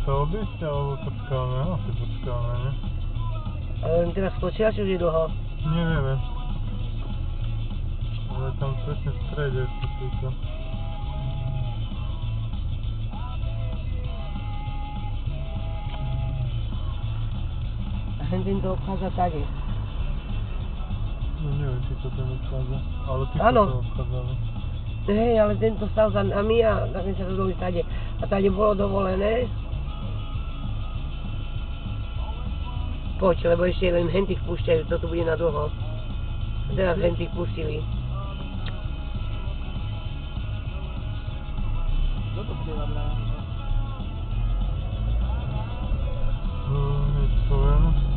sa odísť, alebo počkáme? Asi počkáme, ne? Ale len teraz skočila, či už je dlho? Nevieme. Ale tam presne v strede sú títo. A hen to obchádza tady. No neviem, či to ten obchádza. Ale títo Áno. to obchádzali. Hej, ale tento stal za nami a tak sme sa rozhodli tady. A tady bolo dovolené. Poď, lebo ešte len hentých púšťajú, to tu bude na dlho. A teraz hentých pustili. Kto to bude nabrať? No, nič poviem.